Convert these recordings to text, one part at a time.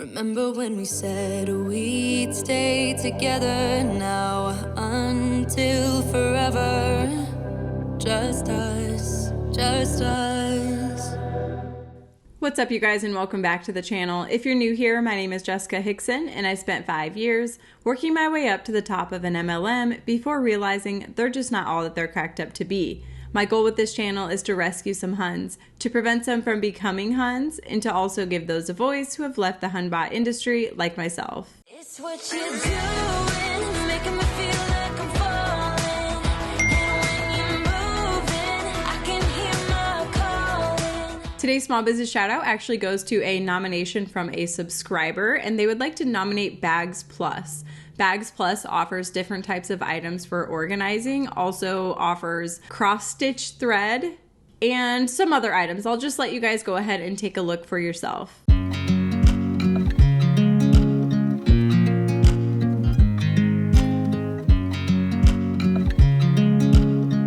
Remember when we said we'd stay together now until forever? Just us, just us. What's up, you guys, and welcome back to the channel. If you're new here, my name is Jessica Hickson, and I spent 5 years working my way up to the top of an MLM before realizing they're just not all that they're cracked up to be. My goal with this channel is to rescue some Huns, to prevent some from becoming Huns, and to also give those a voice who have left the Hunbot industry like myself. It's what you're doing, making me feel like I'm falling. And when you're moving, I can hear my calling. Today's small business shout out actually goes to a nomination from a subscriber, and they would like to nominate BAGZPLUS. BAGZPLUS offers different types of items for organizing, also offers cross-stitch thread, and some other items. I'll just let you guys go ahead and take a look for yourself.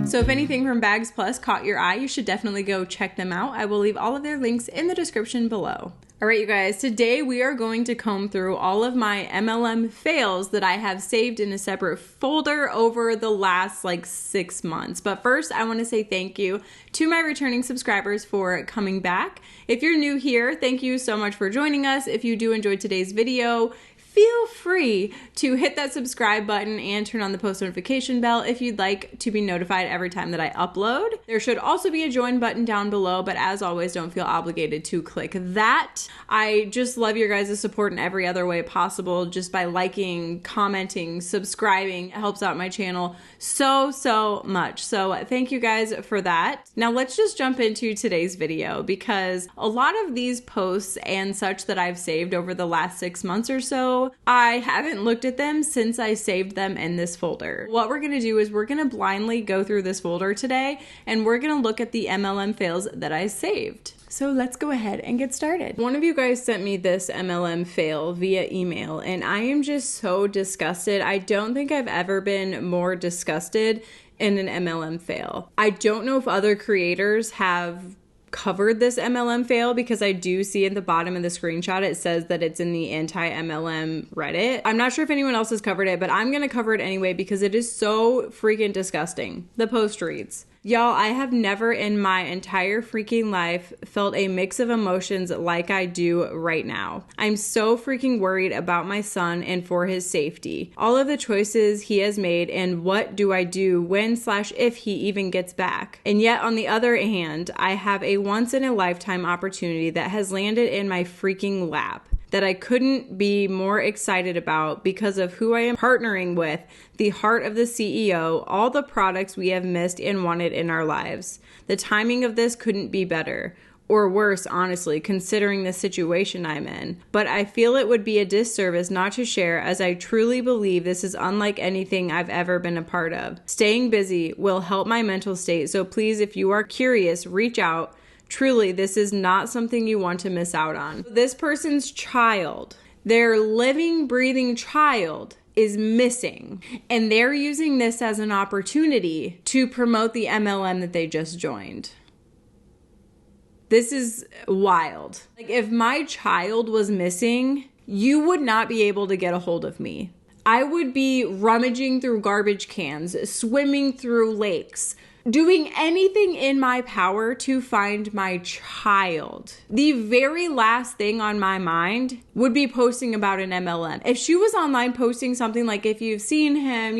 So if anything from BAGZPLUS caught your eye, you should definitely go check them out. I will leave all of their links in the description below. All right, you guys, today we are going to comb through all of my MLM fails that I have saved in a separate folder over the last 6 months. But first, I want to say thank you to my returning subscribers for coming back. If you're new here, thank you so much for joining us. If you do enjoy today's video, feel free to hit that subscribe button and turn on the post notification bell if you'd like to be notified every time that I upload. There should also be a join button down below, but as always, don't feel obligated to click that. I just love your guys' support in every other way possible, just by liking, commenting, subscribing. It helps out my channel so much. So thank you guys for that. Now let's just jump into today's video, because a lot of these posts and such that I've saved over the last 6 months or so, I haven't looked at them since I saved them in this folder. What we're gonna do is we're gonna blindly go through this folder today, and we're gonna look at the MLM fails that I saved. So let's go ahead and get started. One of you guys sent me this MLM fail via email, and I am just so disgusted. I don't think I've ever been more disgusted in an MLM fail. I don't know if other creators have covered this MLM fail, because I do see at the bottom of the screenshot it says that it's in the anti-MLM Reddit. I'm not sure if anyone else has covered it, but I'm gonna cover it anyway because it is so freaking disgusting. The post reads, "Y'all, I have never in my entire freaking life felt a mix of emotions like I do right now. I'm so freaking worried about my son and for his safety. All of the choices he has made, and what do I do when/if he even gets back? And yet on the other hand, I have a once in a lifetime opportunity that has landed in my freaking lap that I couldn't be more excited about because of who I am partnering with, the heart of the CEO, all the products we have missed and wanted in our lives. The timing of this couldn't be better. Or worse, honestly, considering the situation I'm in. But I feel it would be a disservice not to share, as I truly believe this is unlike anything I've ever been a part of. Staying busy will help my mental state, so please, if you are curious, reach out. Truly, this is not something you want to miss out on." This person's child, their living, breathing child, is missing, and they're using this as an opportunity to promote the MLM that they just joined. This is wild. If my child was missing, you would not be able to get a hold of me. I would be rummaging through garbage cans, swimming through lakes, doing anything in my power to find my child. The very last thing on my mind would be posting about an MLM. If she was online posting something like, if you've seen him,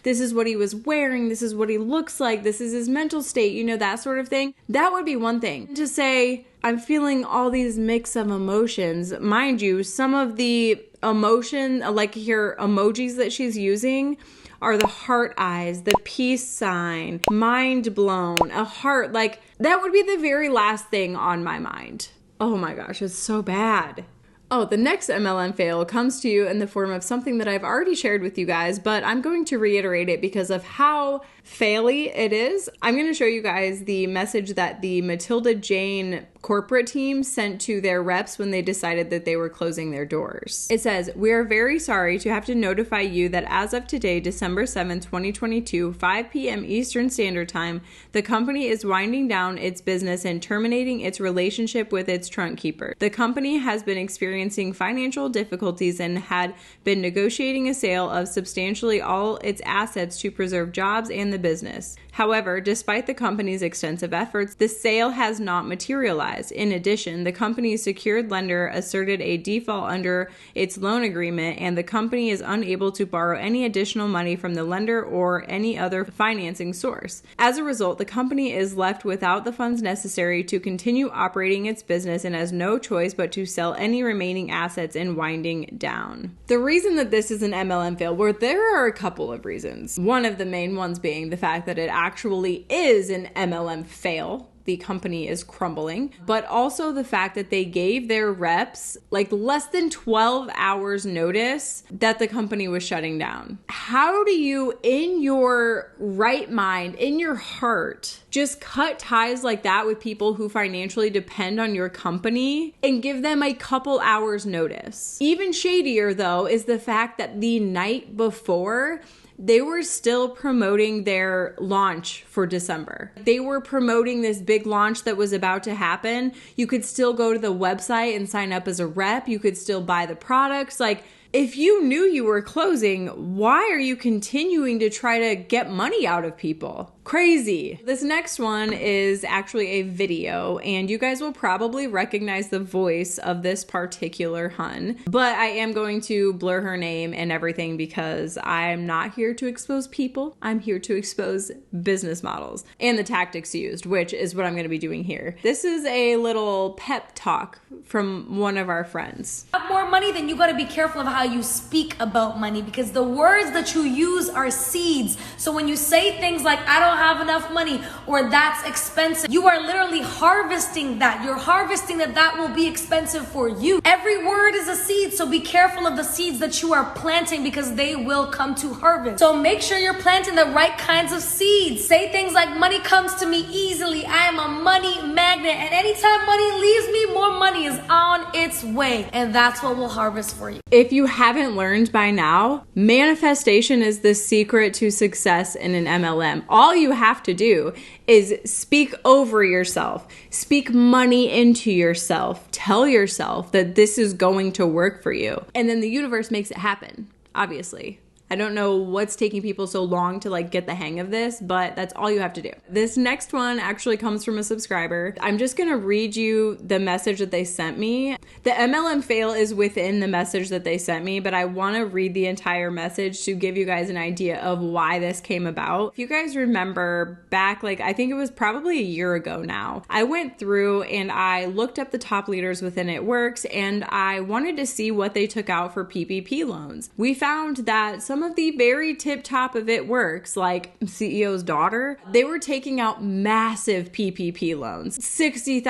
this is what he was wearing, this is what he looks like, this is his mental state, that sort of thing, that would be one thing. To say, I'm feeling all these mix of emotions. Mind you, some of the emotion, like here, emojis that she's using are the heart eyes, the peace sign, mind blown, a heart. That would be the very last thing on my mind. Oh my gosh, it's so bad. Oh, the next MLM fail comes to you in the form of something that I've already shared with you guys, but I'm going to reiterate it because of how faily it is. I'm going to show you guys the message that the Matilda Jane corporate team sent to their reps when they decided that they were closing their doors. It says, "We are very sorry to have to notify you that as of today, December 7th, 2022, 5 p.m. Eastern Standard Time, the company is winding down its business and terminating its relationship with its trunk keeper. The company has been experiencing financial difficulties and had been negotiating a sale of substantially all its assets to preserve jobs and the business. However, despite the company's extensive efforts, the sale has not materialized. In addition, the company's secured lender asserted a default under its loan agreement, and the company is unable to borrow any additional money from the lender or any other financing source. As a result, the company is left without the funds necessary to continue operating its business and has no choice but to sell any remaining assets and winding down." The reason that this is an MLM fail, well, there are a couple of reasons. One of the main ones being the fact that it actually is an MLM fail. The company is crumbling, but also the fact that they gave their reps like less than 12 hours notice that the company was shutting down. How do you, in your right mind, in your heart, just cut ties like that with people who financially depend on your company and give them a couple hours notice? Even shadier though is the fact that the night before, they were still promoting their launch for December. They were promoting this big launch that was about to happen. You could still go to the website and sign up as a rep. You could still buy the products. Like, if you knew you were closing, why are you continuing to try to get money out of people? Crazy. This next one is actually a video, and you guys will probably recognize the voice of this particular hun, but I am going to blur her name and everything because I'm not here to expose people. I'm here to expose business models and the tactics used, which is what I'm going to be doing here. This is a little pep talk from one of our friends. Have more money, then you got to be careful of how you speak about money, because the words that you use are seeds. So when you say things like, I don't have enough money, or that's expensive, you are literally harvesting that. You're harvesting that will be expensive for you. Every word is a seed, so be careful of the seeds that you are planting because they will come to harvest. So make sure you're planting the right kinds of seeds. Say things like, money comes to me easily. I am a money magnet, and anytime money leaves me, more money is on its way, and that's what we'll harvest for you. If you haven't learned by now, manifestation is the secret to success in an MLM. All you have to do is speak over yourself, speak money into yourself, tell yourself that this is going to work for you, and then the universe makes it happen, obviously. I don't know what's taking people so long to like get the hang of this, but that's all you have to do. This next one actually comes from a subscriber. I'm just gonna read you the message that they sent me. The MLM fail is within the message that they sent me, but I wanna read the entire message to give you guys an idea of why this came about. If you guys remember back, like I think it was probably a year ago now, I went through and I looked up the top leaders within It Works, and I wanted to see what they took out for PPP loans. We found that some of the very tip top of It Works, like CEO's daughter, they were taking out massive PPP loans, $60,000,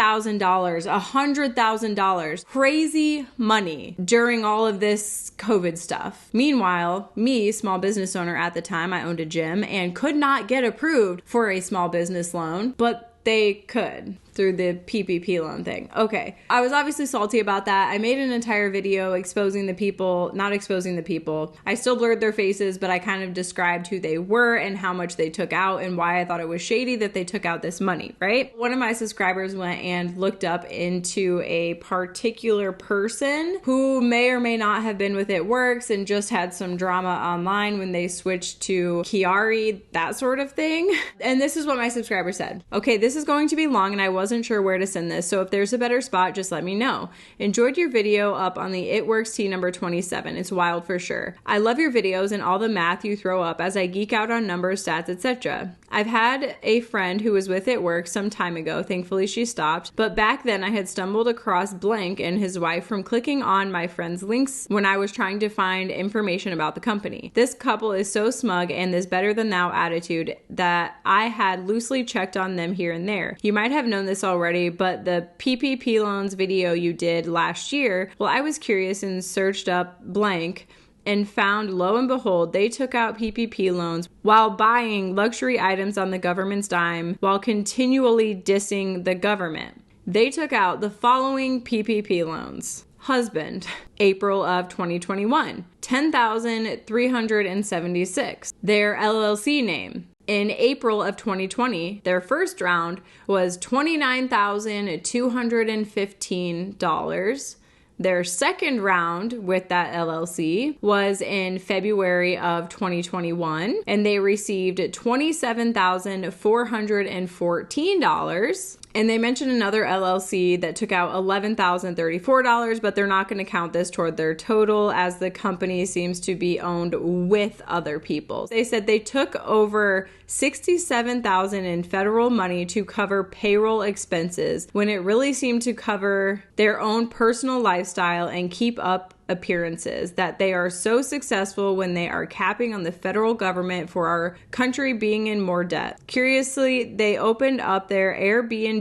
$100,000, crazy money during all of this COVID stuff. Meanwhile, me, small business owner at the time, I owned a gym and could not get approved for a small business loan, but they could through the PPP loan thing. Okay. I was obviously salty about that. I made an entire video exposing the people, not exposing the people. I still blurred their faces, but I kind of described who they were and how much they took out and why I thought it was shady that they took out this money, right? One of my subscribers went and looked up into a particular person who may or may not have been with It Works and just had some drama online when they switched to Kiari, that sort of thing. And this is what my subscriber said. Okay, this is going to be long and I wasn't sure where to send this, so if there's a better spot, just let me know. Enjoyed your video up on the It Works T number 27. It's wild for sure. I love your videos and all the math you throw up as I geek out on numbers, stats, etc. I've had a friend who was with It Works some time ago. Thankfully she stopped, but back then I had stumbled across Blank and his wife from clicking on my friend's links when I was trying to find information about the company. This couple is so smug and this better than thou attitude that I had loosely checked on them here and there. You might have known this already, but the PPP loans video you did last year, well, I was curious and searched up Blank and found, lo and behold, they took out PPP loans while buying luxury items on the government's dime while continually dissing the government. they took out the following PPP loans. Husband, April of 2021, $10,376. Their LLC name. In April of 2020, their first round was $29,215. Their second round with that LLC was in February of 2021, and they received $27,414. And they mentioned another LLC that took out $11,034, but they're not going to count this toward their total as the company seems to be owned with other people. They said they took over $67,000 in federal money to cover payroll expenses when it really seemed to cover their own personal lifestyle and keep up appearances, that they are so successful when they are capping on the federal government for our country being in more debt. Curiously, they opened up their Airbnb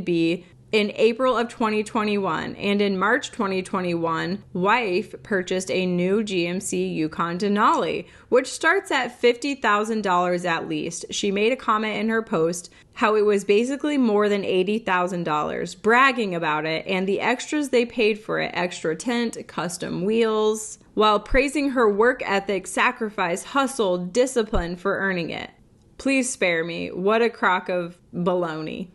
in April of 2021, and in March 2021, wife purchased a new GMC Yukon Denali, which starts at $50,000 at least. She made a comment in her post how it was basically more than $80,000, bragging about it and the extras they paid for it, extra tent, custom wheels, while praising her work ethic, sacrifice, hustle, discipline for earning it. Please spare me. What a crock of baloney.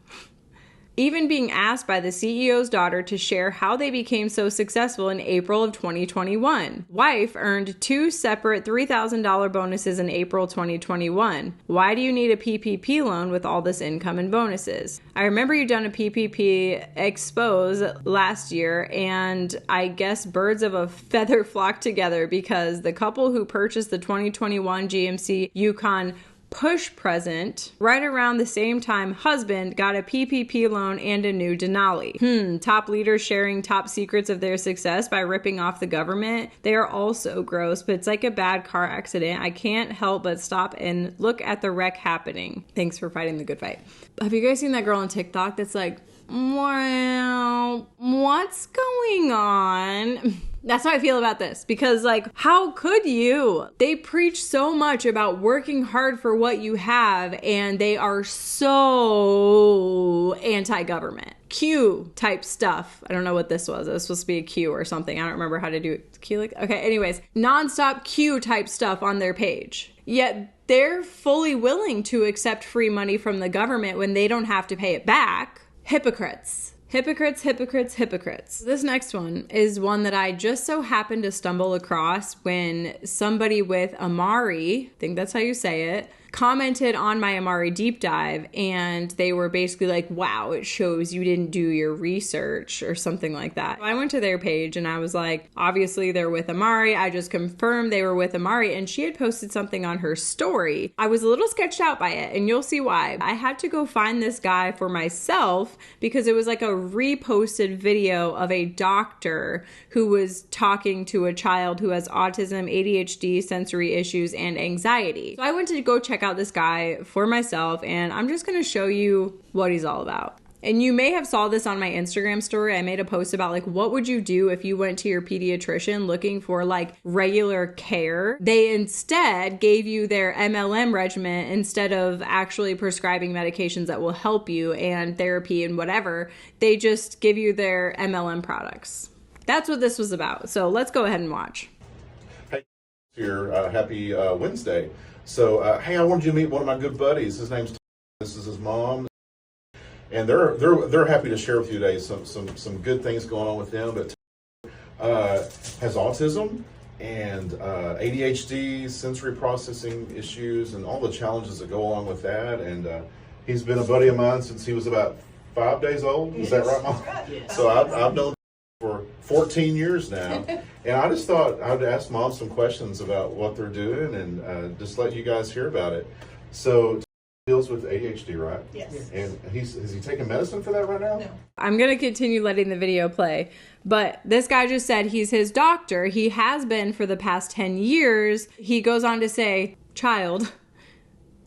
Even being asked by the CEO's daughter to share how they became so successful in April of 2021. Wife earned 2 separate $3,000 bonuses in April 2021. Why do you need a PPP loan with all this income and bonuses? I remember you done a PPP expose last year, and I guess birds of a feather flocked together because the couple who purchased the 2021 GMC Yukon push present, right around the same time husband got a PPP loan and a new Denali. Top leaders sharing top secrets of their success by ripping off the government. They are all so gross, but it's like a bad car accident. I can't help but stop and look at the wreck happening. Thanks for fighting the good fight. Have you guys seen that girl on TikTok that's like, well, what's going on? That's how I feel about this, because like, how could you? They preach so much about working hard for what you have, and they are so anti-government. Q type stuff. I don't know what this was. It was supposed to be a Q or something. I don't remember how to do it. Q like, okay, anyways, nonstop Q type stuff on their page. Yet they're fully willing to accept free money from the government when they don't have to pay it back. Hypocrites. Hypocrites, hypocrites, hypocrites. This next one is one that I just so happened to stumble across when somebody with Amari, I think that's how you say it, commented on my Amari deep dive, and they were basically like, wow, it shows you didn't do your research or something like that. I went to their page and I was like, obviously they're with Amari. I just confirmed they were with Amari, and she had posted something on her story. I was a little sketched out by it, and you'll see why. I had to go find this guy for myself because it was like a reposted video of a doctor who was talking to a child who has autism, ADHD, sensory issues, and anxiety. So I went to go check out this guy for myself, and I'm just going to show you what he's all about. And you may have saw this on my Instagram story. I made a post about like, what would you do if you went to your pediatrician looking for like regular care? They instead gave you their MLM regimen instead of actually prescribing medications that will help you and therapy and whatever. They just give you their MLM products. That's what this was about. So let's go ahead and watch. Hey, here, happy Wednesday. So, hey, I wanted you to meet one of my good buddies. His name's Tom. This is his mom, and they're happy to share with you today some good things going on with them. But has autism and ADHD, sensory processing issues, and all the challenges that go along with that. And he's been a buddy of mine since he was about 5 days old. Is that right, Mom? Yes. So I've known for 14 years now. And I just thought I would ask Mom some questions about what they're doing and just let you guys hear about it. So deals with ADHD, right? Yes. And is he taking medicine for that right now? No. I'm going to continue letting the video play, but this guy just said he's his doctor. He has been for the past 10 years. He goes on to say, child,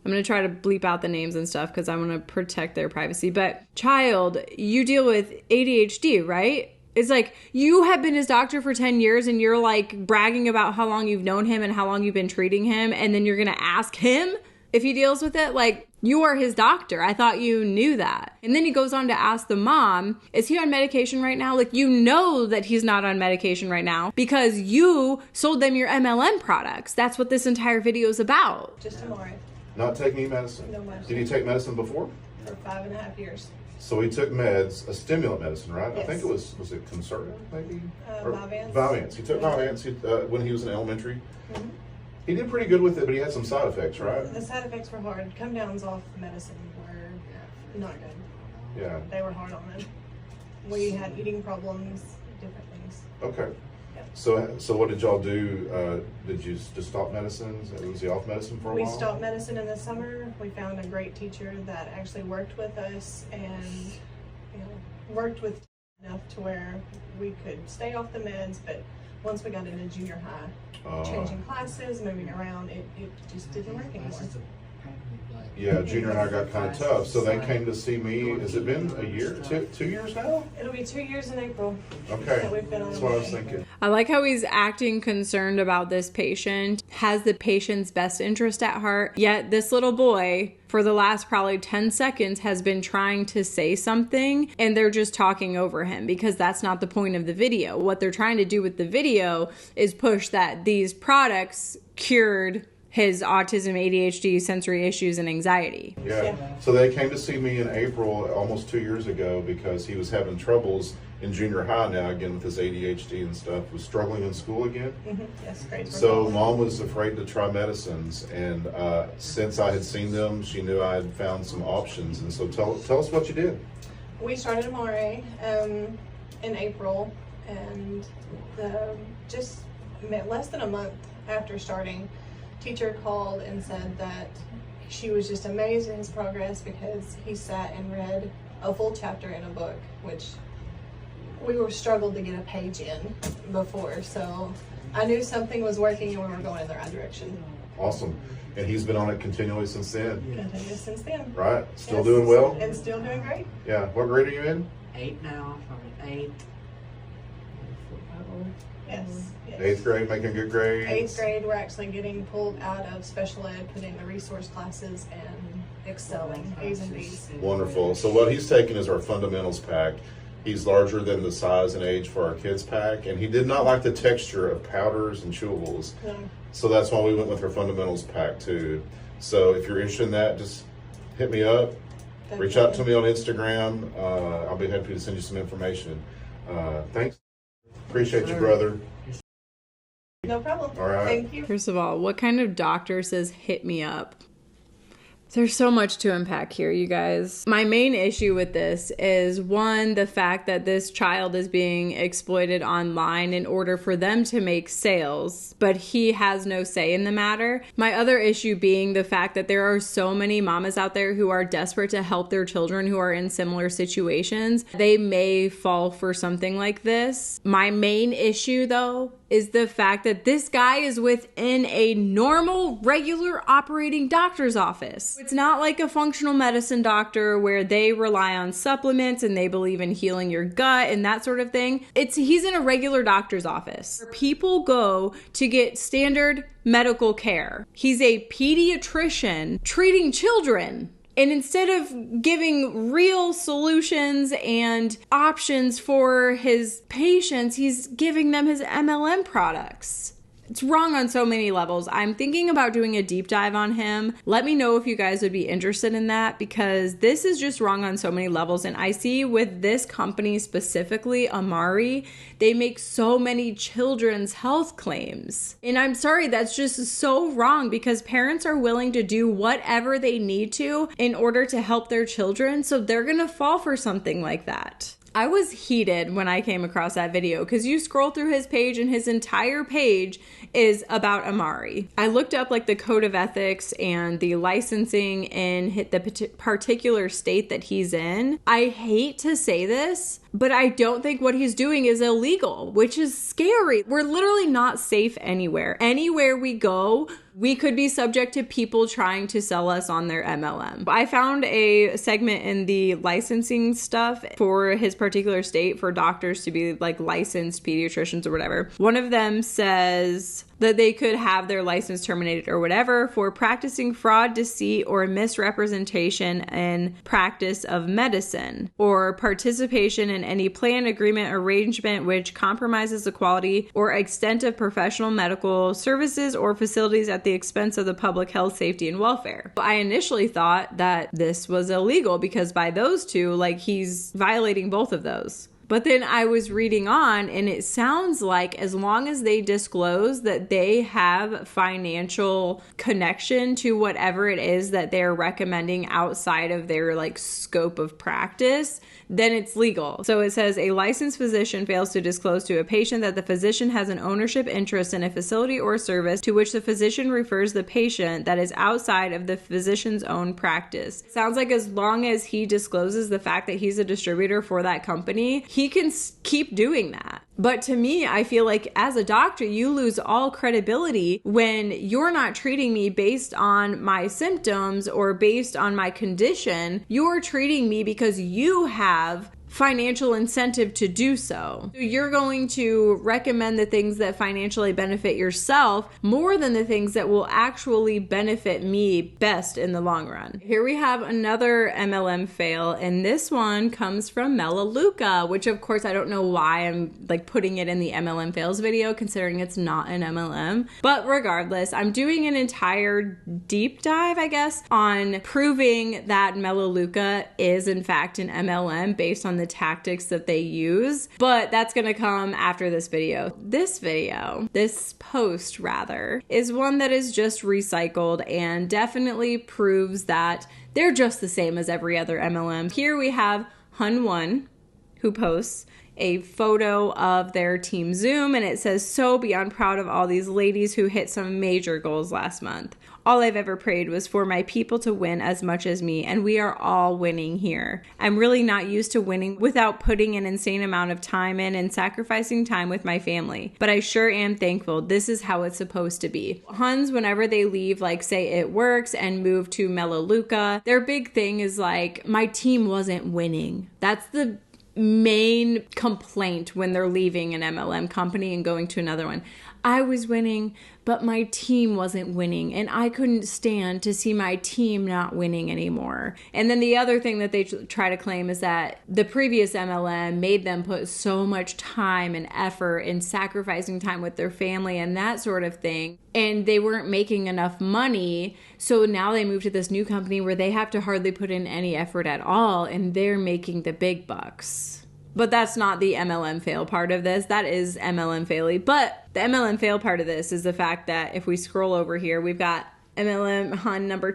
I'm going to try to bleep out the names and stuff because I want to protect their privacy, but child, you deal with ADHD, right? It's like, you have been his doctor for 10 years and you're like bragging about how long you've known him and how long you've been treating him, and then you're going to ask him if he deals with it, like, you are his doctor. I thought you knew that. And then he goes on to ask the mom, is he on medication right now? Like, you know that he's not on medication right now because you sold them your MLM products. That's what this entire video is about. Just tomorrow. Not taking any medicine? No medicine. Did he take medicine before? For 5.5 years. So he took meds, a stimulant medicine, right? Yes. I think it was it Concerta, maybe? Vyvanse. Vyvanse. He took Vyvanse when he was in elementary. Mm-hmm. He did pretty good with it, but he had some side effects, right? The side effects were hard. Come downs off the medicine were not good. Yeah. They were hard on him. We had eating problems, different things. Okay. Yeah. So what did y'all do? Did you just stop medicines? Was he off medicine for a We while? stopped medicine in the summer. We found a great teacher that actually worked with us and worked with enough to where we could stay off the meds, but once we got into junior high, changing classes, moving around, it just didn't work anymore. Yeah, junior high got kind of tough. So they came to see me. Has it been a year? 2 years now? It'll be 2 years in April. Okay. That we've been on That's what I was thinking. I like how he's acting concerned about this patient, has the patient's best interest at heart, yet this little boy, for the last probably 10 seconds, has been trying to say something, and they're just talking over him because that's not the point of the video. What they're trying to do with the video is push that these products cured his autism, ADHD, sensory issues, and anxiety. Yeah. So they came to see me in April, almost 2 years ago, because he was having troubles in junior high now, again, with his ADHD and stuff, was struggling in school again. Mm-hmm. Yes, great. So mom was afraid to try medicines, and since I had seen them, she knew I had found some options. And so tell us what you did. We started MRA in April, and just less than a month after starting, teacher called and said that she was just amazed at his progress because he sat and read a full chapter in a book, which we were struggled to get a page in before. So I knew something was working and we were going in the right direction. Awesome. And he's been on it continually since then. Continuous since then. Right? Still Yes, doing well? And still doing great. Yeah. What grade are you in? 8 now, from 8. Yes. Yes. 8th grade, making good grades? 8th grade, we're actually getting pulled out of special ed, put into resource classes, and excelling, A's and B's. Wonderful. So what he's taken is our fundamentals pack. He's larger than the size and age for our kids pack, and he did not like the texture of powders and chewables. No. So that's why we went with our fundamentals pack too. So if you're interested in that, just hit me up. Reach out to me on Instagram. I'll be happy to send you some information. Thanks. Appreciate you, brother. No problem. All right. Thank you. First of all, what kind of doctor says hit me up? There's so much to unpack here, you guys. My main issue with this is, one, the fact that this child is being exploited online in order for them to make sales, but he has no say in the matter. My other issue being the fact that there are so many mamas out there who are desperate to help their children who are in similar situations. They may fall for something like this. My main issue, though, is the fact that this guy is within a normal, regular operating doctor's office. It's not like a functional medicine doctor where they rely on supplements and they believe in healing your gut and that sort of thing. He's in a regular doctor's office where people go to get standard medical care. He's a pediatrician treating children. And instead of giving real solutions and options for his patients, he's giving them his MLM products. It's wrong on so many levels. I'm thinking about doing a deep dive on him. Let me know if you guys would be interested in that, because this is just wrong on so many levels. And I see with this company specifically, Amari, they make so many children's health claims. And I'm sorry, that's just so wrong, because parents are willing to do whatever they need to in order to help their children. So they're going to fall for something like that. I was heated when I came across that video, because you scroll through his page and his entire page is about Amari. I looked up like the code of ethics and the licensing in the particular state that he's in. I hate to say this, but I don't think what he's doing is illegal, which is scary. We're literally not safe anywhere. Anywhere we go, we could be subject to people trying to sell us on their MLM. I found a segment in the licensing stuff for his particular state for doctors to be like licensed pediatricians or whatever. One of them says, that they could have their license terminated or whatever for practicing fraud, deceit, or misrepresentation in practice of medicine, or participation in any plan, agreement, arrangement which compromises the quality or extent of professional medical services or facilities at the expense of the public health, safety, and welfare. I initially thought that this was illegal because by those two, like, he's violating both of those. But then I was reading on, and it sounds like as long as they disclose that they have financial connection to whatever it is that they're recommending outside of their like scope of practice, then it's legal. So it says a licensed physician fails to disclose to a patient that the physician has an ownership interest in a facility or service to which the physician refers the patient that is outside of the physician's own practice. Sounds like as long as he discloses the fact that he's a distributor for that company, he can keep doing that. But to me, I feel like as a doctor, you lose all credibility when you're not treating me based on my symptoms or based on my condition. You're treating me because you have financial incentive to do so. You're going to recommend the things that financially benefit yourself more than the things that will actually benefit me best in the long run. Here we have another MLM fail, and this one comes from Melaleuca, which of course I don't know why I'm like putting it in the MLM fails video considering it's not an MLM. But regardless, I'm doing an entire deep dive, I guess, on proving that Melaleuca is in fact an MLM based on the tactics that they use, but that's gonna come after this video. This post rather, is one that is just recycled and definitely proves that they're just the same as every other MLM. Here we have Hun1, who posts a photo of their team Zoom, and it says, "So beyond proud of all these ladies who hit some major goals last month. All I've ever prayed was for my people to win as much as me, and we are all winning here. I'm really not used to winning without putting an insane amount of time in and sacrificing time with my family, but I sure am thankful. This is how it's supposed to be." Huns, whenever they leave, like say It Works and move to Melaleuca, their big thing is like, my team wasn't winning. That's the main complaint when they're leaving an MLM company and going to another one. I was winning, but my team wasn't winning, and I couldn't stand to see my team not winning anymore. And then the other thing that they try to claim is that the previous MLM made them put so much time and effort in sacrificing time with their family and that sort of thing, and they weren't making enough money, so now they move to this new company where they have to hardly put in any effort at all, and they're making the big bucks. But that's not the MLM fail part of this. That is MLM faily. But the MLM fail part of this is the fact that if we scroll over here, we've got non-MLM Hun number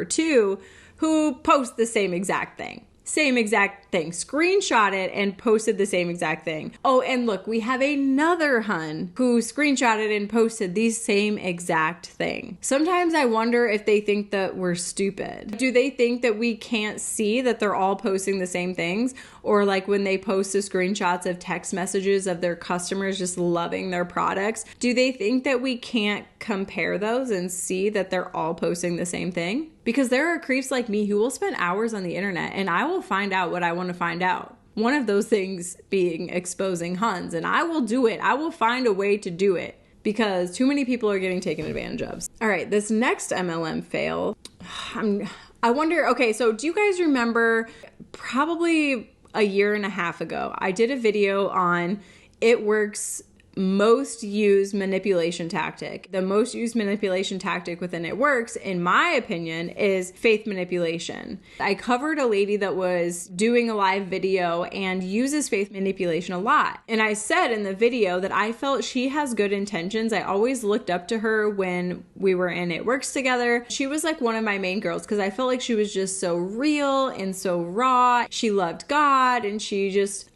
2, who posts the same exact thing. Screenshot it and posted the same exact thing. Oh, and look, we have another Hun who screenshotted and posted the same exact thing. Sometimes I wonder if they think that we're stupid. Do they think that we can't see that they're all posting the same things? Or like when they post the screenshots of text messages of their customers just loving their products, do they think that we can't compare those and see that they're all posting the same thing? Because there are creeps like me who will spend hours on the internet and I will find out what I want to find out. One of those things being exposing Huns, and I will do it. I will find a way to do it because too many people are getting taken advantage of. All right, this next MLM fail, I wonder, okay, so do you guys remember probably a year and a half ago, I did a video on It Works' most used manipulation tactic. The most used manipulation tactic within It Works, in my opinion, is faith manipulation. I covered a lady that was doing a live video and uses faith manipulation a lot. And I said in the video that I felt she has good intentions. I always looked up to her when we were in It Works together. She was like one of my main girls because I felt like she was just so real and so raw. She loved God and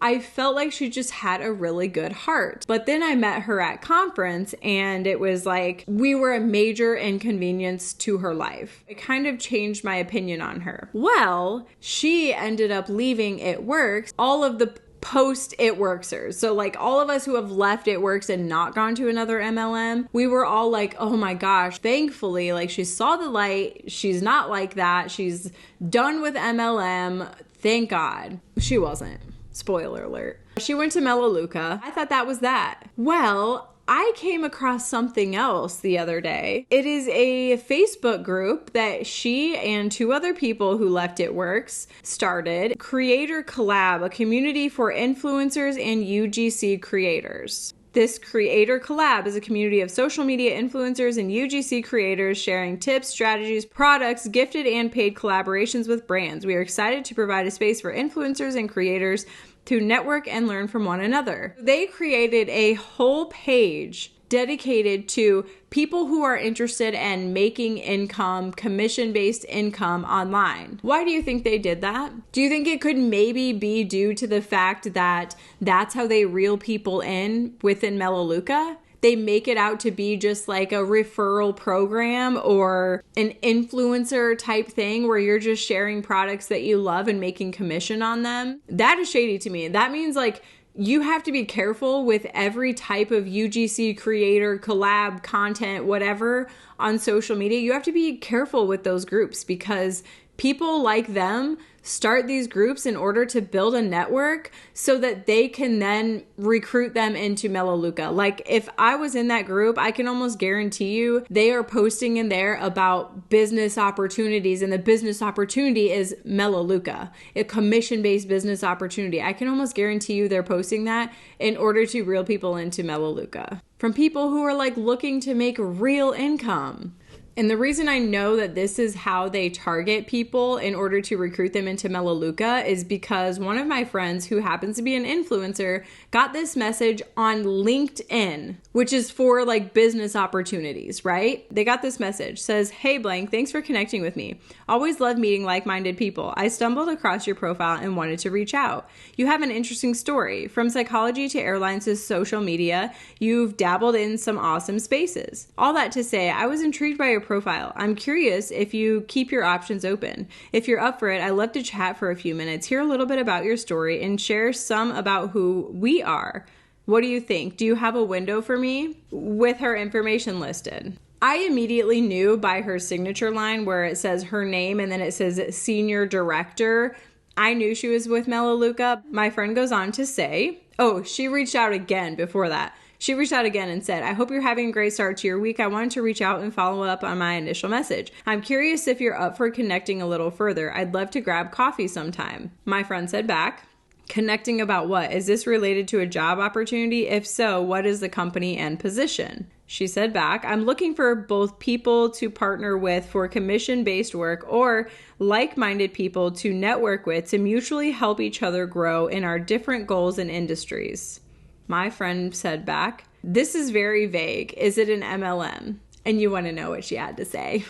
I felt like she just had a really good heart. But then I met her at conference and it was like we were a major inconvenience to her life. It kind of changed my opinion on her. Well, she ended up leaving It Works. All of the post It Worksers, so like all of us who have left It Works and not gone to another MLM, we were all like, oh my gosh, thankfully, like she saw the light. She's not like that. She's done with MLM. Thank God. She wasn't. Spoiler alert. She went to Melaleuca. I thought that was that. Well, I came across something else the other day. It is a Facebook group that she and 2 other people who left It Works started. Creator Collab, a community for influencers and UGC creators. This Creator Collab is a community of social media influencers and UGC creators sharing tips, strategies, products, gifted and paid collaborations with brands. We are excited to provide a space for influencers and creators to network and learn from one another. They created a whole page dedicated to people who are interested in making income, commission-based income online. Why do you think they did that? Do you think it could maybe be due to the fact that that's how they reel people in within Melaleuca? They make it out to be just like a referral program or an influencer type thing where you're just sharing products that you love and making commission on them. That is shady to me. That means like you have to be careful with every type of UGC creator, collab, content, whatever on social media. You have to be careful with those groups because people like them start these groups in order to build a network so that they can then recruit them into Melaleuca. Like if I was in that group, I can almost guarantee you they are posting in there about business opportunities, and the business opportunity is Melaleuca, a commission-based business opportunity. I can almost guarantee you they're posting that in order to reel people into Melaleuca from people who are like looking to make real income. And the reason I know that this is how they target people in order to recruit them into Melaleuca is because one of my friends who happens to be an influencer got this message on LinkedIn, which is for like business opportunities, right? They got this message, says, "Hey blank, thanks for connecting with me. Always love meeting like-minded people. I stumbled across your profile and wanted to reach out. You have an interesting story. From psychology to airlines to social media, you've dabbled in some awesome spaces. All that to say, I was intrigued by your profile. I'm curious if you keep your options open. If you're up for it, I'd love to chat for a few minutes, hear a little bit about your story, and share some about who we are. What do you think? Do you have a window for me?" With her information listed. I immediately knew by her signature line where it says her name and then it says senior director. I knew she was with Melaleuca. My friend goes on to say, oh, she reached out again before that. She reached out again and said, "I hope you're having a great start to your week. I wanted to reach out and follow up on my initial message. I'm curious if you're up for connecting a little further. I'd love to grab coffee sometime." My friend said back, "Connecting about what? Is this related to a job opportunity? If so, what is the company and position?" She said back, "I'm looking for both people to partner with for commission-based work or like-minded people to network with to mutually help each other grow in our different goals and industries." My friend said back, "This is very vague. Is it an MLM?" And you want to know what she had to say.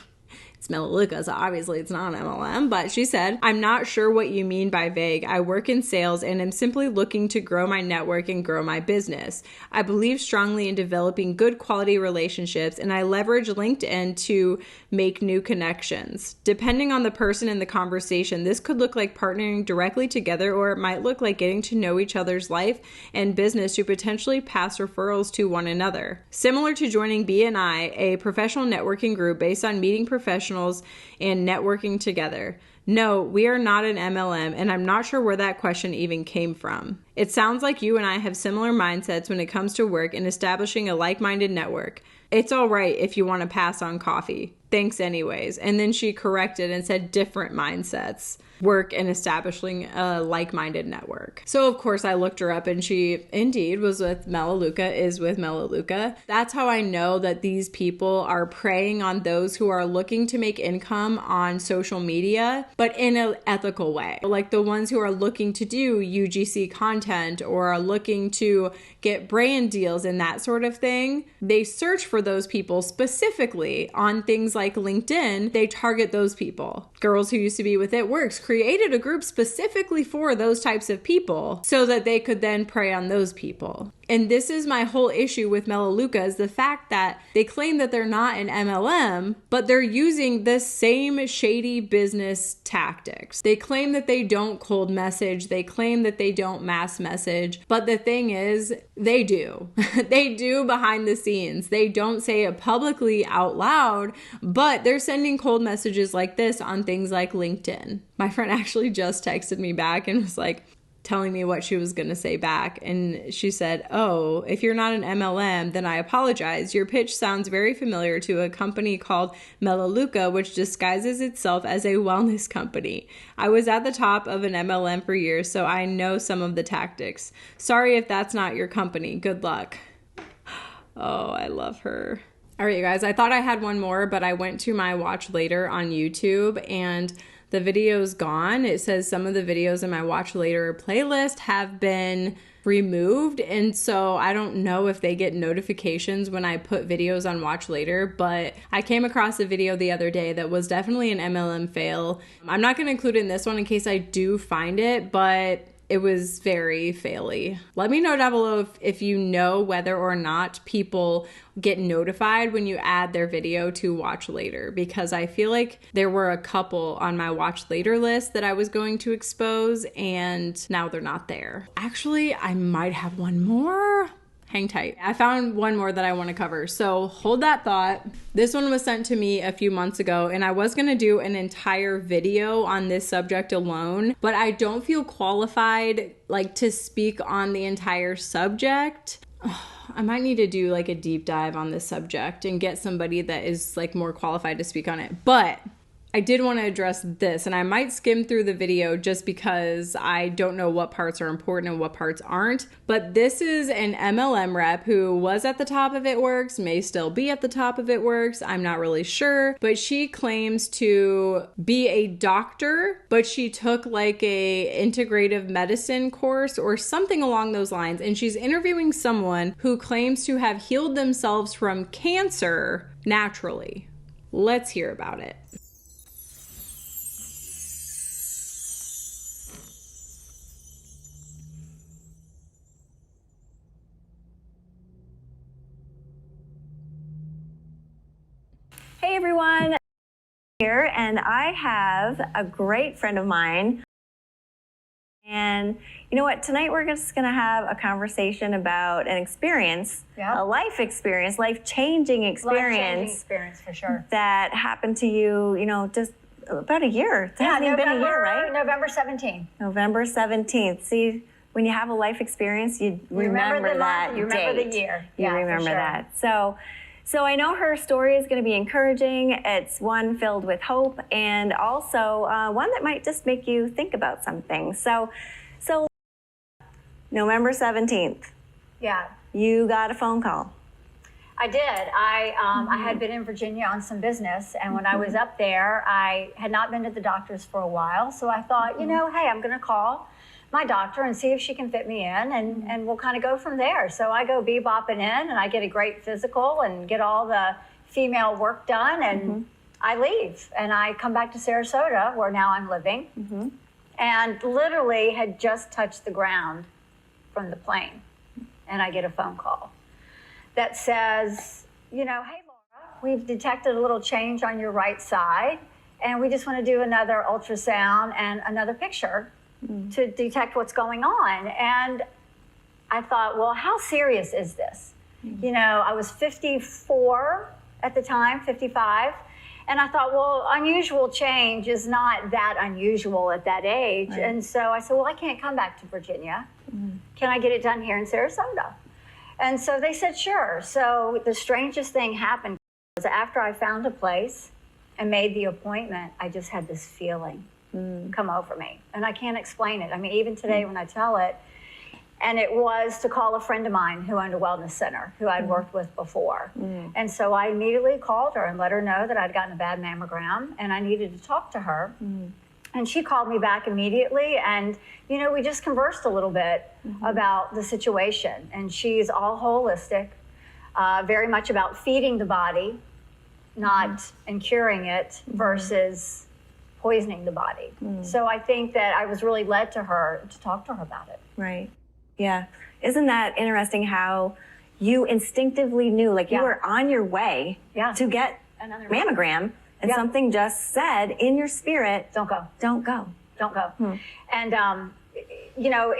It's Melaleuca, so obviously it's not an MLM, but she said, "I'm not sure what you mean by vague. I work in sales and am simply looking to grow my network and grow my business. I believe strongly in developing good quality relationships, and I leverage LinkedIn to make new connections. Depending on the person in the conversation, this could look like partnering directly together, or it might look like getting to know each other's life and business to potentially pass referrals to one another. Similar to joining BNI, a professional networking group based on meeting professionals and networking together. No, we are not an MLM, and I'm not sure where that question even came from. It sounds like you and I have similar mindsets when it comes to work and establishing a like-minded network. It's all right if you want to pass on coffee. Thanks anyways." And then she corrected and said different mindsets. Work and establishing a like-minded network. So of course I looked her up and she indeed was with Melaleuca, is with Melaleuca. That's how I know that these people are preying on those who are looking to make income on social media, but in an ethical way. Like the ones who are looking to do UGC content or are looking to get brand deals and that sort of thing. They search for those people specifically on things like LinkedIn. They target those people. Girls who used to be with It Works created a group specifically for those types of people so that they could then prey on those people. And this is my whole issue with Melaleuca, is the fact that they claim that they're not an MLM, but they're using the same shady business tactics. They claim that they don't cold message. They claim that they don't mass message. But the thing is, they do. They do behind the scenes. They don't say it publicly out loud, but they're sending cold messages like this on things like LinkedIn. My friend actually just texted me back and was like, telling me what she was going to say back. And she said, "Oh, if you're not an MLM, then I apologize. Your pitch sounds very familiar to a company called Melaleuca, which disguises itself as a wellness company. I was at the top of an MLM for years, so I know some of the tactics. Sorry if that's not your company. Good luck." Oh, I love her. All right, you guys, I thought I had one more, but I went to my watch later on YouTube and the video's gone. It says some of the videos in my watch later playlist have been removed. And so I don't know if they get notifications when I put videos on watch later, but I came across a video the other day that was definitely an MLM fail. I'm not going to include it in this one in case I do find it, but it was very faily. Let me know down below if you know whether or not people get notified when you add their video to watch later, because I feel like there were a couple on my watch later list that I was going to expose and now they're not there. Actually, I might have one more. Hang tight. I found one more that I want to cover. So hold that thought. This one was sent to me a few months ago and I was going to do an entire video on this subject alone, but I don't feel qualified like to speak on the entire subject. I might need to do like a deep dive on this subject and get somebody that is like more qualified to speak on it. But I did want to address this, and I might skim through the video just because I don't know what parts are important and what parts aren't. But this is an MLM rep who was at the top of It Works, may still be at the top of It Works. I'm not really sure, but she claims to be a doctor, but she took like a integrative medicine course or something along those lines. And she's interviewing someone who claims to have healed themselves from cancer naturally. Let's hear about it. Hey everyone, here, and I have a great friend of mine. And you know what? Tonight we're just going to have a conversation about an experience, a life experience, life-changing experience. Life-changing experience for sure. That happened to you, you know, just about a year. It hasn't even been a year, right? November 17th. November 17th. See, when you have a life experience, you remember the that month, you remember date. the year. You remember that. So I know her story is going to be encouraging. It's one filled with hope and also one that might just make you think about something. So November 17th. Yeah. You got a phone call. I did. I had been in Virginia on some business, and when I was up there, I had not been to the doctors for a while. So I thought, you know, hey, I'm going to call my doctor and see if she can fit me in, and we'll kind of go from there. So I go bebopping in, and I get a great physical and get all the female work done, and I leave. And I come back to Sarasota, where now I'm living, and literally had just touched the ground from the plane. And I get a phone call that says, you know, hey, Laura, we've detected a little change on your right side, and we just want to do another ultrasound and another picture to detect what's going on. And I thought, well, how serious is this? You know, I was 54 at the time, 55. And I thought, well, unusual change is not that unusual at that age. Right. And so I said, well, I can't come back to Virginia. Can I get it done here in Sarasota? And so they said, sure. So the strangest thing happened was after I found a place and made the appointment, I just had this feeling come over me. And I can't explain it. I mean, even today when I tell it, and it was to call a friend of mine who owned a wellness center who I'd worked with before. And so I immediately called her and let her know that I'd gotten a bad mammogram and I needed to talk to her. And she called me back immediately, and you know, we just conversed a little bit about the situation. And she's all holistic, very much about feeding the body, not and curing it versus poisoning the body. So I think that I was really led to her to talk to her about it. Right. Yeah. Isn't that interesting how you instinctively knew, like you were on your way to get another mammogram, and something just said in your spirit, don't go, don't go, don't go. And, you know,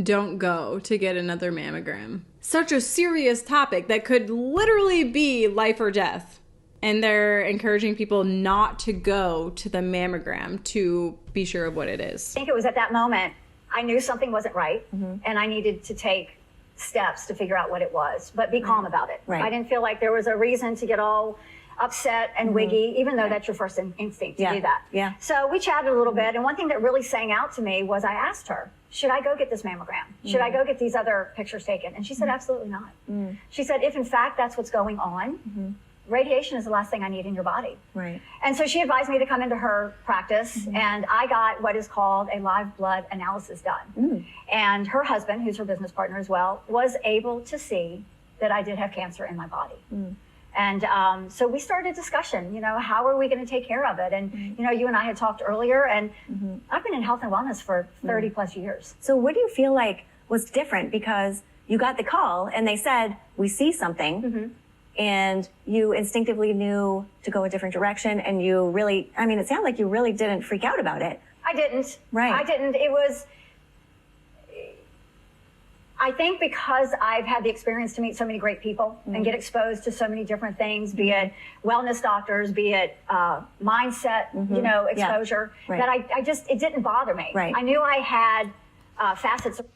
don't go to get another mammogram. Such a serious topic that could literally be life or death. And they're encouraging people not to go to the mammogram to be sure of what it is. I think it was at that moment I knew something wasn't right, and I needed to take steps to figure out what it was, but be calm about it. Right. I didn't feel like there was a reason to get all upset and wiggy, even though that's your first instinct to do that. Yeah. So we chatted a little bit, and one thing that really sang out to me was I asked her, should I go get this mammogram? Should I go get these other pictures taken? And she said, absolutely not. She said, if in fact that's what's going on, radiation is the last thing I need in your body. Right. And so she advised me to come into her practice, and I got what is called a live blood analysis done. And her husband, who's her business partner as well, was able to see that I did have cancer in my body. And so we started a discussion, you know, how are we going to take care of it? And, you know, you and I had talked earlier, and I've been in health and wellness for 30 plus years. So what do you feel like was different? Because you got the call and they said, we see something. And you instinctively knew to go a different direction, and you really, I mean, it sounded like you really didn't freak out about it. I didn't. Right. I didn't. It was, I think because I've had the experience to meet so many great people and get exposed to so many different things, be it wellness doctors, be it mindset, you know, exposure, that I just, it didn't bother me. Right. I knew I had facets of.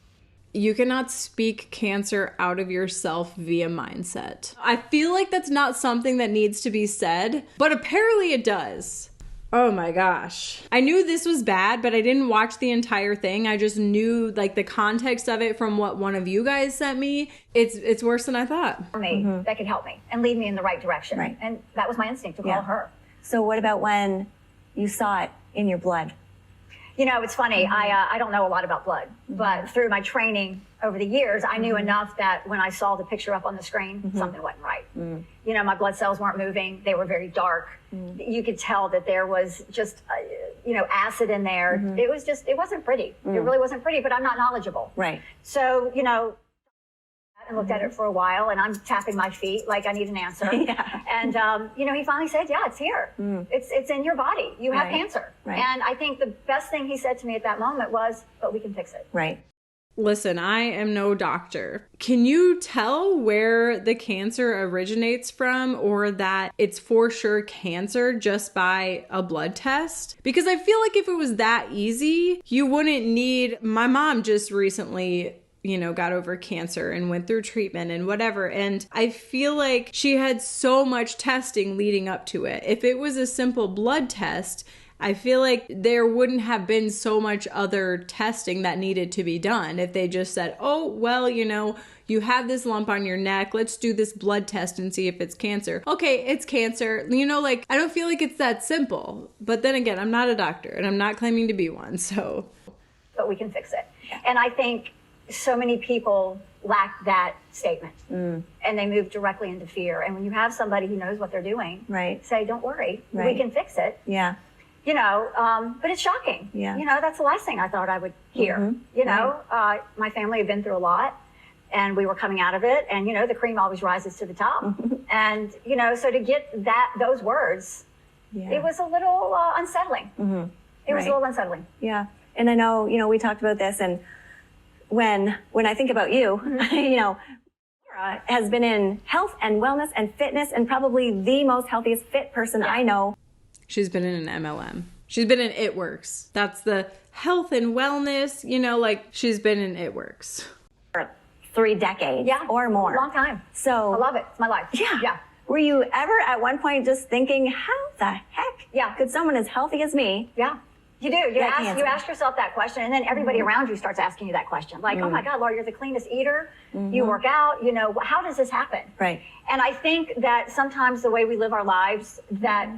You cannot speak cancer out of yourself via mindset. I feel like that's not something that needs to be said, but apparently it does. Oh my gosh. I knew this was bad, but I didn't watch the entire thing. I just knew like the context of it from what one of you guys sent me. It's worse than I thought. For me, that could help me and lead me in the right direction. Right. And that was my instinct to call her. So what about when you saw it in your blood? You know, it's funny. I don't know a lot about blood, but through my training over the years, I knew enough that when I saw the picture up on the screen, something wasn't right. You know, my blood cells weren't moving. They were very dark. You could tell that there was just, you know, acid in there. It was just, it wasn't pretty. It really wasn't pretty, but I'm not knowledgeable. Right. So, you know, and looked at it for a while, and I'm tapping my feet like I need an answer. And you know, he finally said, yeah, it's here. It's in your body. You have cancer. And I think the best thing he said to me at that moment was, but we can fix it. Right. Listen, I am no doctor. Can you tell where the cancer originates from, or that it's for sure cancer just by a blood test? Because I feel like if it was that easy, you wouldn't need. My mom just recently, you know, got over cancer and went through treatment and whatever. And I feel like she had so much testing leading up to it. If it was a simple blood test, I feel like there wouldn't have been so much other testing that needed to be done. If they just said, oh, well, you know, you have this lump on your neck, let's do this blood test and see if it's cancer. Okay, it's cancer. You know, like, I don't feel like it's that simple. But then again, I'm not a doctor and I'm not claiming to be one, so. But we can fix it. And I think so many people lack that statement, and they move directly into fear. And when you have somebody who knows what they're doing, say, don't worry, we can fix it. You know, but it's shocking. You know, that's the last thing I thought I would hear. You know, my family had been through a lot, and we were coming out of it. And, you know, the cream always rises to the top. And, you know, so to get those words, it was a little unsettling. It was a little unsettling. Yeah. And I know, you know, we talked about this, and when I think about you, you know, Laura has been in health and wellness and fitness, and probably the most healthiest fit person I know. She's been in an MLM. She's been in It Works. That's the health and wellness, you know, like she's been in It Works. For 3 decades or more. Long time. So I love it. It's my life. Yeah. Were you ever at one point just thinking, how the heck could someone as healthy as me? You do. You ask yourself that question, and then everybody around you starts asking you that question. Like, oh my God, Laura, you're the cleanest eater. You work out. You know, how does this happen? Right. And I think that sometimes the way we live our lives, that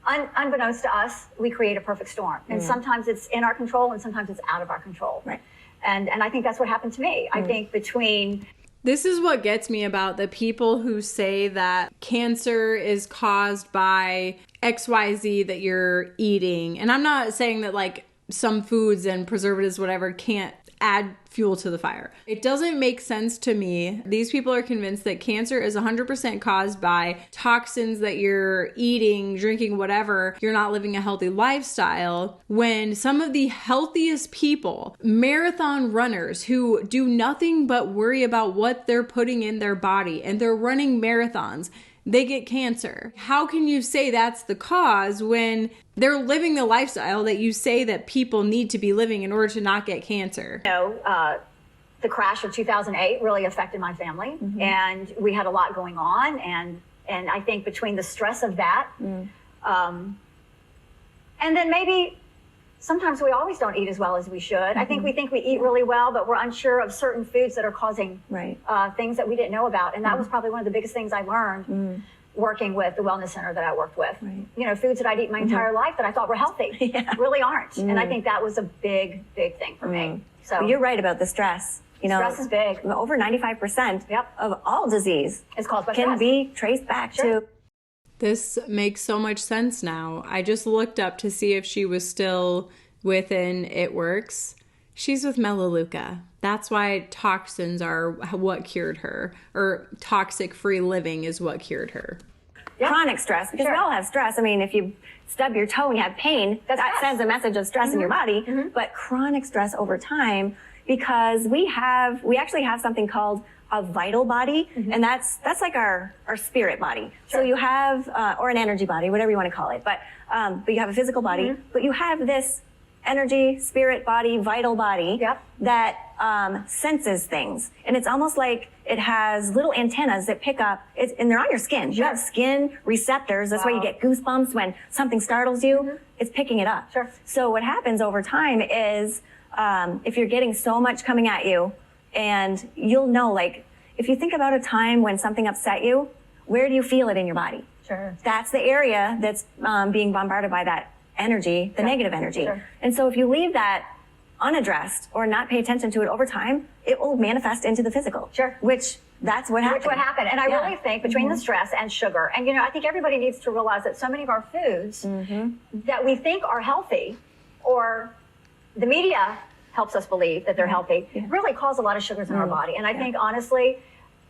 unbeknownst to us, we create a perfect storm. And sometimes it's in our control, and sometimes it's out of our control. Right. And I think that's what happened to me. I think between... This is what gets me about the people who say that cancer is caused by XYZ that you're eating. And I'm not saying that like some foods and preservatives, whatever, can't add fuel to the fire. It doesn't make sense to me. These people are convinced that cancer is 100% caused by toxins that you're eating, drinking, whatever. You're not living a healthy lifestyle, when some of the healthiest people, marathon runners who do nothing but worry about what they're putting in their body, and they're running marathons, they get cancer. How can you say that's the cause when they're living the lifestyle that you say that people need to be living in order to not get cancer? The crash of 2008 really affected my family, and we had a lot going on, and I think between the stress of that, and then maybe sometimes we always don't eat as well as we should. I think we eat really well, but we're unsure of certain foods that are causing things that we didn't know about, and that was probably one of the biggest things I learned working with the wellness center that I worked with. You know, foods that I'd eat my entire life that I thought were healthy really aren't, and I think that was a big thing for me. So you're right about the stress. You know, stress is big. Over 95% of all disease is caused by can stress. be traced back to. This makes so much sense now. I just looked up to see if she was still within It Works. She's with Melaleuca. That's why toxins are what cured her, or toxic-free living is what cured her. Chronic stress, because we all have stress. I mean, if you stub your toe and you have pain, that sends a message of stress in your body. But chronic stress over time, because we actually have something called a vital body, and that's like our spirit body. So you have, or an energy body, whatever you want to call it, but you have a physical body, but you have this energy, spirit body, vital body that senses things. And it's almost like it has little antennas that pick up, and they're on your skin. You have skin receptors. That's why you get goosebumps when something startles you. It's picking it up. So what happens over time is, if you're getting so much coming at you, and you'll know, like, if you think about a time when something upset you, where do you feel it in your body? That's the area that's being bombarded by that energy, the negative energy. And so if you leave that unaddressed or not pay attention to it over time, it will manifest into the physical. Which that's what happened. Which would happen. And I really think between the stress and sugar, and I think everybody needs to realize that so many of our foods that we think are healthy, or the media helps us believe that they're healthy, really cause a lot of sugars in our body. And I think, honestly,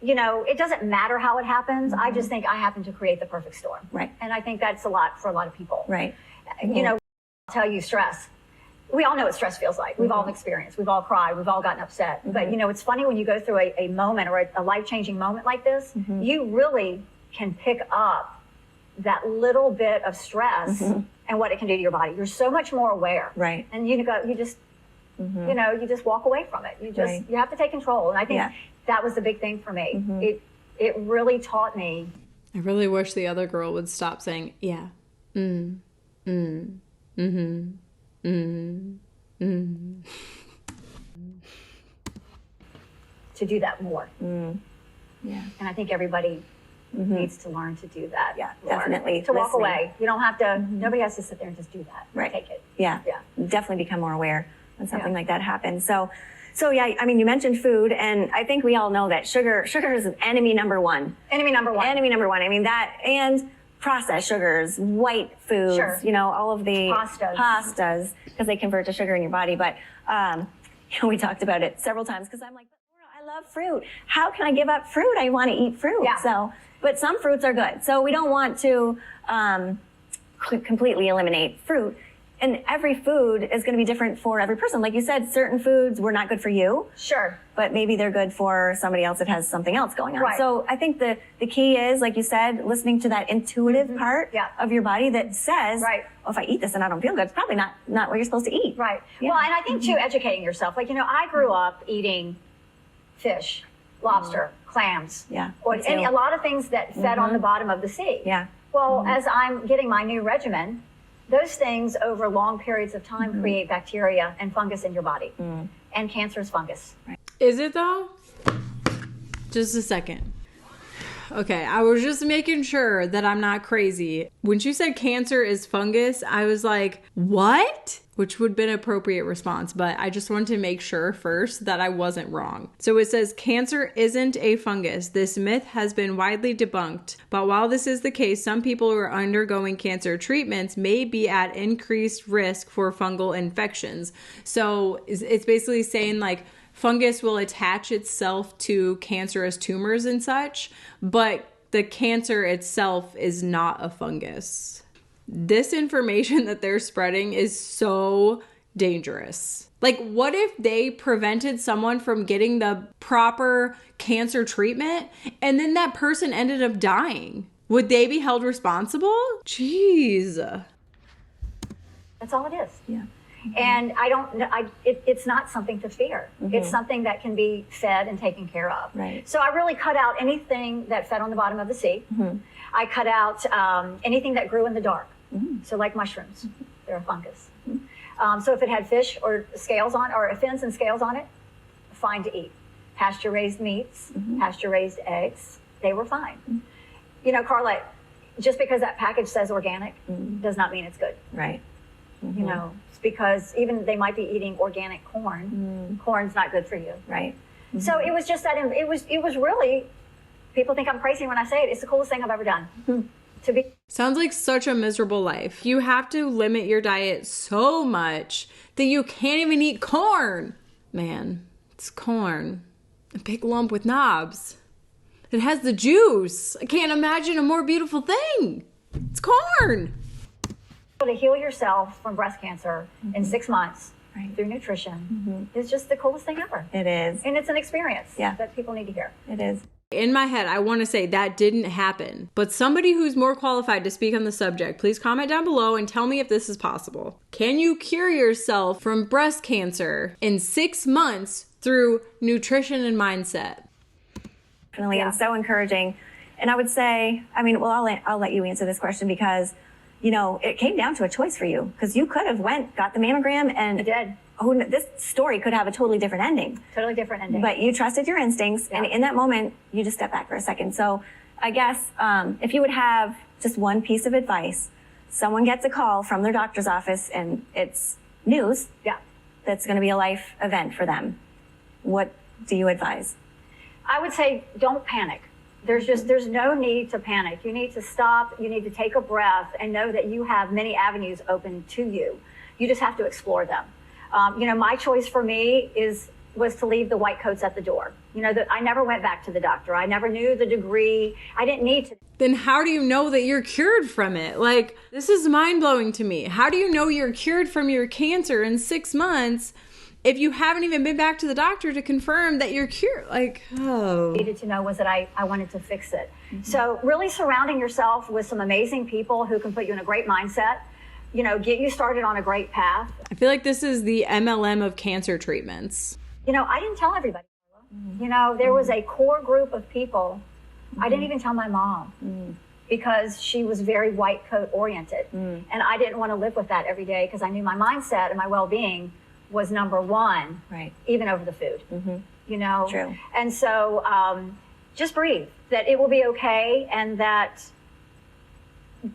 it doesn't matter how it happens. I just think I happen to create the perfect storm. And I think that's a lot for a lot of people. I'll tell you, stress. We all know what stress feels like. We've all experienced. We've all cried. We've all gotten upset. But, it's funny when you go through a moment or a life-changing moment like this, you really can pick up that little bit of stress and what it can do to your body. You're so much more aware. And you just walk away from it. You have to take control. And I think that was the big thing for me. It really taught me. I really wish the other girl would stop saying, to do that more. And I think everybody needs to learn to do that. Definitely. To walk away. You don't have to, nobody has to sit there and just do that. Take it. Definitely become more aware when something like that happens. So yeah, I mean, you mentioned food, and I think we all know that sugar is enemy number one. Enemy number one. I mean, that, and processed sugars, white foods, all of the pastas, because they convert to sugar in your body. But we talked about it several times, because I'm like, I love fruit. How can I give up fruit? I want to eat fruit. So, but some fruits are good. So we don't want to completely eliminate fruit. And every food is going to be different for every person. Like you said, certain foods were not good for you. But maybe they're good for somebody else that has something else going on. So I think the key is, like you said, listening to that intuitive part of your body that says, oh, if I eat this and I don't feel good, it's probably not what you're supposed to eat. Well, and I think, too, educating yourself. Like, I grew up eating fish, lobster, clams, or a lot of things that fed on the bottom of the sea. Well, as I'm getting my new regimen, those things over long periods of time create bacteria and fungus in your body. And cancerous fungus. Is it though? Just a second. Okay, I was just making sure that I'm not crazy. When she said cancer is fungus, I was like, what? Which would have been an appropriate response, but I just wanted to make sure first that I wasn't wrong. So it says cancer isn't a fungus. This myth has been widely debunked. But while this is the case, some people who are undergoing cancer treatments may be at increased risk for fungal infections. So it's basically saying like fungus will attach itself to cancerous tumors and such, but the cancer itself is not a fungus. This information that they're spreading is so dangerous. Like, what if they prevented someone from getting the proper cancer treatment and then that person ended up dying? Would they be held responsible? Jeez. That's all it is. Yeah. And it's not something to fear. It's something that can be fed and taken care of. Right. So I really cut out anything that fed on the bottom of the sea. I cut out anything that grew in the dark. So like mushrooms, they're a fungus. So if it had fish or scales on, or fins and scales on it, fine to eat. Pasture-raised meats, pasture-raised eggs, they were fine. You know, Carla, just because that package says organic does not mean it's good. Right. You know, it's because even they might be eating organic corn. Corn's not good for you. Right. So it was just that it was really, people think I'm crazy when I say it. It's the coolest thing I've ever done. To be. Sounds like such a miserable life. You have to limit your diet so much that you can't even eat corn. Man, it's corn. A big lump with knobs. It has the juice. I can't imagine a more beautiful thing. It's corn. To heal yourself from breast cancer in 6 months through nutrition is just the coolest thing ever. It is. And it's an experience Yeah. that people need to hear. It is. In my head, I want to say that didn't happen. But somebody who's more qualified to speak on the subject, please comment down below and tell me if this is possible. Can you cure yourself from breast cancer in 6 months through nutrition and mindset? Definitely, and so encouraging. And I would say, I mean, well, I'll let you answer this question because, you know, it came down to a choice for you because you could have got the mammogram and I did. This story could have a totally different ending. Totally different ending. But you trusted your instincts, and in that moment, you just stepped back for a second. So I guess if you would have just one piece of advice, someone gets a call from their doctor's office and it's news that's going to be a life event for them. What do you advise? I would say don't panic. There's no need to panic. You need to stop. You need to take a breath and know that you have many avenues open to you. You just have to explore them. You know, my choice for me was to leave the white coats at the door. You know, that I never went back to the doctor. I never knew the degree. I didn't need to. Then how do you know that you're cured from it? Like, this is mind-blowing to me. How do you know you're cured from your cancer in 6 months if you haven't even been back to the doctor to confirm that you're cured? Like, oh. Needed to know was that I wanted to fix it. So really surrounding yourself with some amazing people who can put you in a great mindset, you know, get you started on a great path. I feel like this is the MLM of cancer treatments. You know, I didn't tell everybody. You know, there was a core group of people. I didn't even tell my mom because she was very white coat oriented. And I didn't want to live with that every day because I knew my mindset and my well-being was number one, even over the food, you know? True. And so just breathe, that it will be okay, and that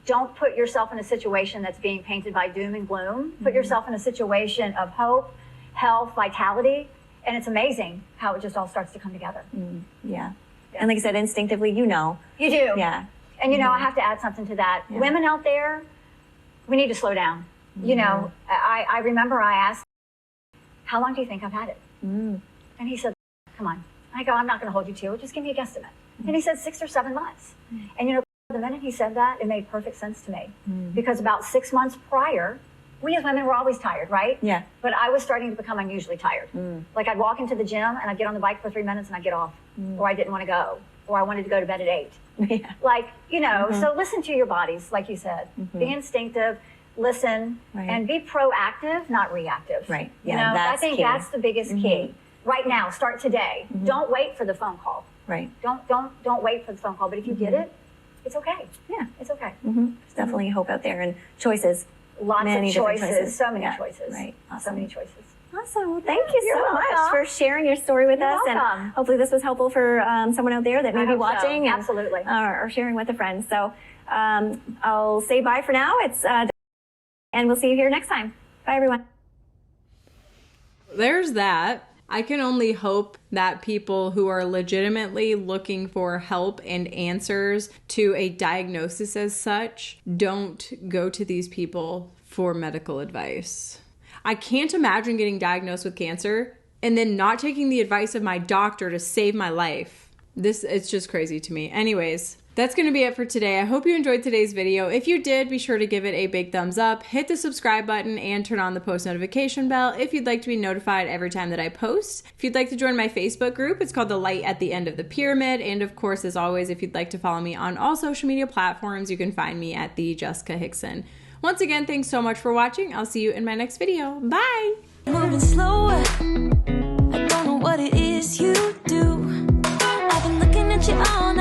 don't put yourself in a situation that's being painted by doom and gloom. Put yourself in a situation of hope, health, vitality, and it's amazing how it just all starts to come together. Yeah. And like I said, instinctively, you know. You do. Yeah. And you know, I have to add something to that. Women out there, we need to slow down. You know, I remember I asked, how long do you think I've had it? And he said, come on. I go, I'm not going to hold you to it. Just give me a guesstimate. And he said 6 or 7 months. And you know, the minute he said that, it made perfect sense to me. Because about 6 months prior, we as women were always tired, right? Yeah. But I was starting to become unusually tired. Like I'd walk into the gym and I'd get on the bike for 3 minutes and I'd get off. Or I didn't want to go. Or I wanted to go to bed at 8. Yeah. Like, you know, so listen to your bodies, like you said. Be instinctive, listen, and be proactive, not reactive. Right. You Yeah, know, that's I think key. that's the biggest key. Right now, start today. Don't wait for the phone call. Right. Don't wait for the phone call. But if you get it, it's okay. Yeah. It's okay. There's definitely hope out there and choices. Lots Many of different choices. So many Yeah. choices. Right. So Awesome. many choices. Awesome. Well, thank you You're so much welcome. for sharing your story with You're us. welcome. And hopefully this was helpful for someone out there that may I be hope so. watching and, Absolutely. or sharing with a friend. So I'll say bye for now. And we'll see you here next time. Bye, everyone. There's that. I can only hope that people who are legitimately looking for help and answers to a diagnosis as such don't go to these people for medical advice. I can't imagine getting diagnosed with cancer and then not taking the advice of my doctor to save my life. It's just crazy to me. Anyways, That's going to be it for today. I hope you enjoyed today's video. If you did, be sure to give it a big thumbs up, hit the subscribe button, and turn on the post notification bell if you'd like to be notified every time that I post. If you'd like to join my Facebook group, it's called The Light at the End of the Pyramid. And of course, as always, if you'd like to follow me on all social media platforms, you can find me at the Jessica Hickson. Once again, thanks so much for watching. I'll see you in my next video. Bye! Moving slower, I don't know what it is you do. I've been looking at you all night.